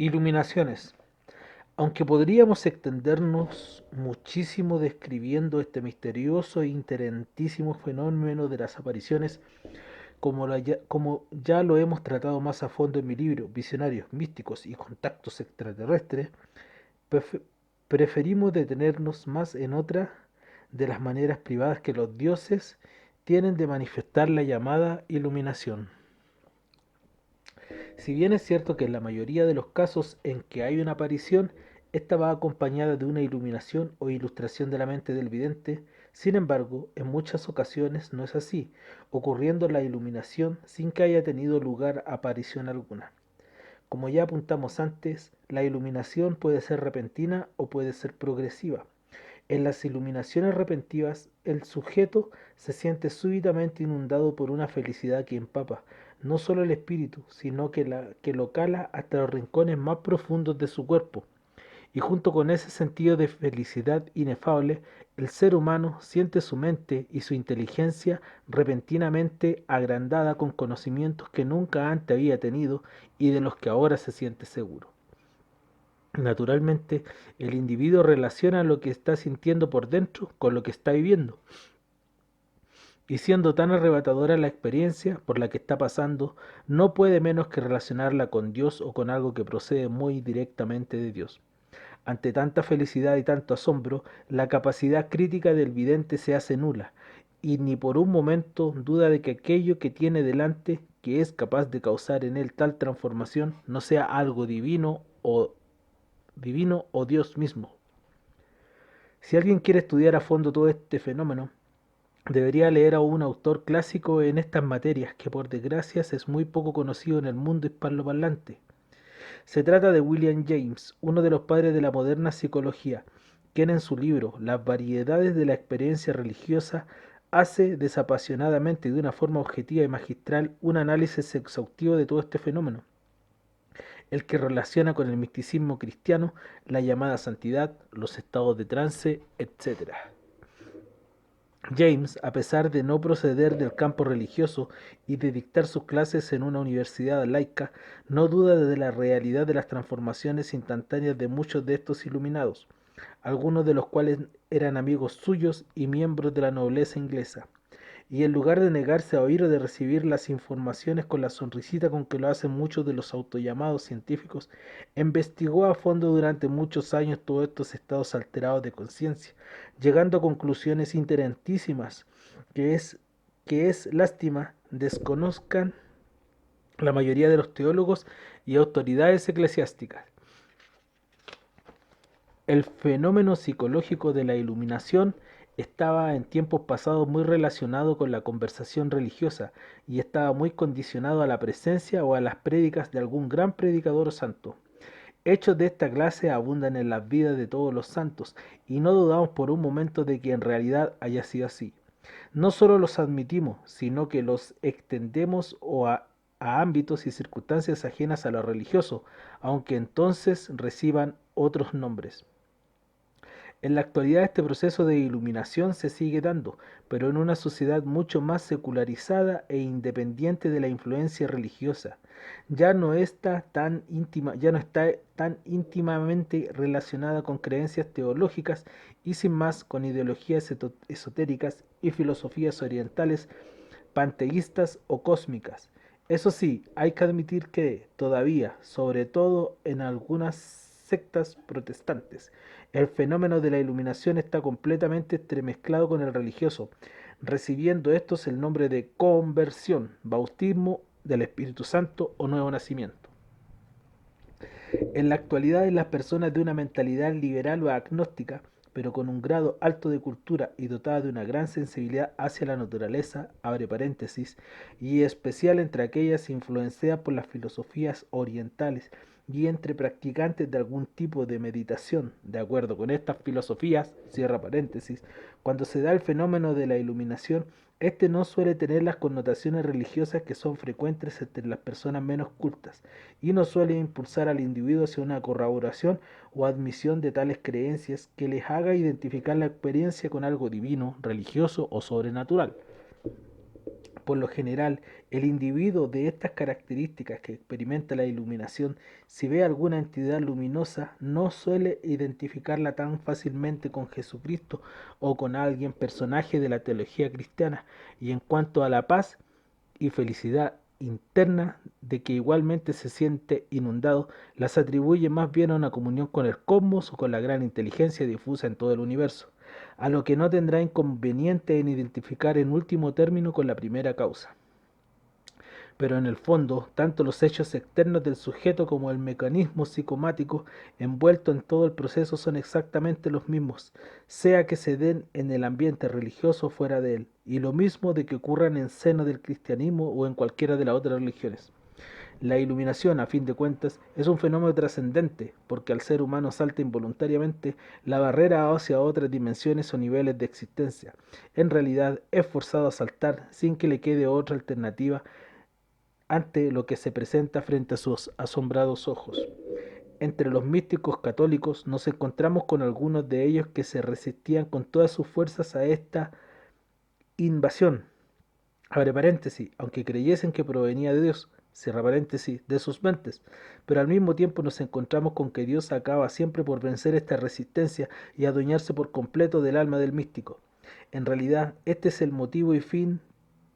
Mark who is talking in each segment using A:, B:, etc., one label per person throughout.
A: Iluminaciones. Aunque podríamos extendernos muchísimo describiendo este misterioso e interesantísimo fenómeno de las apariciones, como ya lo hemos tratado más a fondo en mi libro Visionarios, Místicos y Contactos Extraterrestres, pref- preferimos detenernos más en otra de las maneras privadas que los dioses tienen de manifestar la llamada iluminación. Si bien es cierto que en la mayoría de los casos en que hay una aparición, esta va acompañada de una iluminación o ilustración de la mente del vidente, sin embargo, en muchas ocasiones no es así, ocurriendo la iluminación sin que haya tenido lugar aparición alguna. Como ya apuntamos antes, la iluminación puede ser repentina o puede ser progresiva. En las iluminaciones repentinas, el sujeto se siente súbitamente inundado por una felicidad que empapa no solo el espíritu, sino que lo cala hasta los rincones más profundos de su cuerpo. Y junto con ese sentido de felicidad inefable, el ser humano siente su mente y su inteligencia repentinamente agrandada con conocimientos que nunca antes había tenido y de los que ahora se siente seguro. Naturalmente, el individuo relaciona lo que está sintiendo por dentro con lo que está viviendo, y siendo tan arrebatadora la experiencia por la que está pasando, no puede menos que relacionarla con Dios o con algo que procede muy directamente de Dios. Ante tanta felicidad y tanto asombro, la capacidad crítica del vidente se hace nula, y ni por un momento duda de que aquello que tiene delante, que es capaz de causar en él tal transformación, no sea algo divino o Dios mismo. Si alguien quiere estudiar a fondo todo este fenómeno, debería leer a un autor clásico en estas materias que por desgracia es muy poco conocido en el mundo hispanoparlante. Se trata de William James, uno de los padres de la moderna psicología, quien en su libro Las variedades de la experiencia religiosa hace desapasionadamente y de una forma objetiva y magistral un análisis exhaustivo de todo este fenómeno, el que relaciona con el misticismo cristiano, la llamada santidad, los estados de trance, etc. James, a pesar de no proceder del campo religioso y de dictar sus clases en una universidad laica, no duda de la realidad de las transformaciones instantáneas de muchos de estos iluminados, algunos de los cuales eran amigos suyos y miembros de la nobleza inglesa, y en lugar de negarse a oír o de recibir las informaciones con la sonrisita con que lo hacen muchos de los autollamados científicos, investigó a fondo durante muchos años todos estos estados alterados de conciencia, llegando a conclusiones interesantísimas que es, que es lástima desconozcan la mayoría de los teólogos y autoridades eclesiásticas. El fenómeno psicológico de la iluminación estaba en tiempos pasados muy relacionado con la conversación religiosa y estaba muy condicionado a la presencia o a las prédicas de algún gran predicador o santo. Hechos de esta clase abundan en las vidas de todos los santos y no dudamos por un momento de que en realidad haya sido así. No solo los admitimos, sino que los extendemos a ámbitos y circunstancias ajenas a lo religioso, aunque entonces reciban otros nombres. En la actualidad este proceso de iluminación se sigue dando, pero en una sociedad mucho más secularizada e independiente de la influencia religiosa. Ya no está tan íntimamente relacionada con creencias teológicas y sin más con ideologías esotéricas y filosofías orientales, panteístas o cósmicas. Eso sí, hay que admitir que todavía, sobre todo en algunas sectas protestantes, el fenómeno de la iluminación está completamente entremezclado con el religioso, recibiendo estos el nombre de conversión, bautismo del Espíritu Santo o nuevo nacimiento. En la actualidad, las personas de una mentalidad liberal o agnóstica, pero con un grado alto de cultura y dotada de una gran sensibilidad hacia la naturaleza, abre paréntesis, y especial entre aquellas influenciadas por las filosofías orientales y entre practicantes de algún tipo de meditación, de acuerdo con estas filosofías, cierra paréntesis, cuando se da el fenómeno de la iluminación, este no suele tener las connotaciones religiosas que son frecuentes entre las personas menos cultas y no suele impulsar al individuo hacia una corroboración o admisión de tales creencias que les haga identificar la experiencia con algo divino, religioso o sobrenatural. Por lo general, el individuo de estas características que experimenta la iluminación, si ve alguna entidad luminosa, no suele identificarla tan fácilmente con Jesucristo o con alguien personaje de la teología cristiana, y en cuanto a la paz y felicidad interna de que igualmente se siente inundado, las atribuye más bien a una comunión con el cosmos o con la gran inteligencia difusa en todo el universo, a lo que no tendrá inconveniente en identificar en último término con la primera causa. Pero en el fondo, tanto los hechos externos del sujeto como el mecanismo psicomático envuelto en todo el proceso son exactamente los mismos, sea que se den en el ambiente religioso o fuera de él, y lo mismo de que ocurran en seno del cristianismo o en cualquiera de las otras religiones. La iluminación, a fin de cuentas, es un fenómeno trascendente, porque al ser humano salta involuntariamente la barrera hacia otras dimensiones o niveles de existencia. En realidad, es forzado a saltar sin que le quede otra alternativa ante lo que se presenta frente a sus asombrados ojos. Entre los místicos católicos nos encontramos con algunos de ellos que se resistían con todas sus fuerzas a esta invasión, abre paréntesis, aunque creyesen que provenía de Dios, cierra paréntesis, de sus mentes, pero al mismo tiempo nos encontramos con que Dios acaba siempre por vencer esta resistencia y adueñarse por completo del alma del místico. En realidad, este es el motivo y fin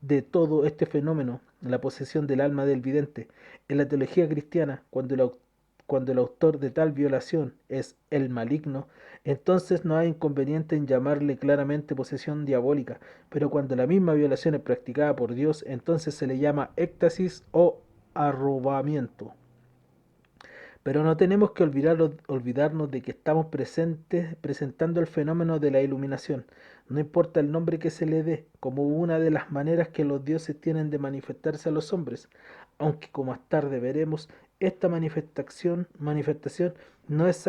A: de todo este fenómeno, la posesión del alma del vidente. En la teología cristiana, cuando el autor de tal violación es el maligno, entonces no hay inconveniente en llamarle claramente posesión diabólica, pero cuando la misma violación es practicada por Dios, entonces se le llama éxtasis o arrobamiento. Pero no tenemos que olvidarnos de que estamos presentando el fenómeno de la iluminación, no importa el nombre que se le dé, como una de las maneras que los dioses tienen de manifestarse a los hombres, aunque como más tarde veremos, esta manifestación no es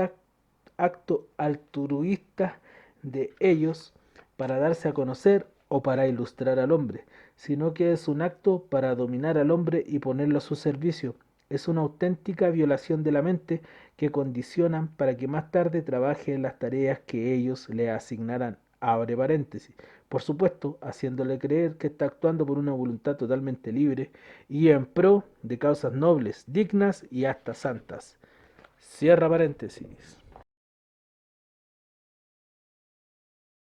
A: acto altruista de ellos para darse a conocer o para ilustrar al hombre, sino que es un acto para dominar al hombre y ponerlo a su servicio. Es una auténtica violación de la mente que condicionan para que más tarde trabaje en las tareas que ellos le asignarán. Abre paréntesis. Por supuesto, haciéndole creer que está actuando por una voluntad totalmente libre y en pro de causas nobles, dignas y hasta santas. Cierra paréntesis.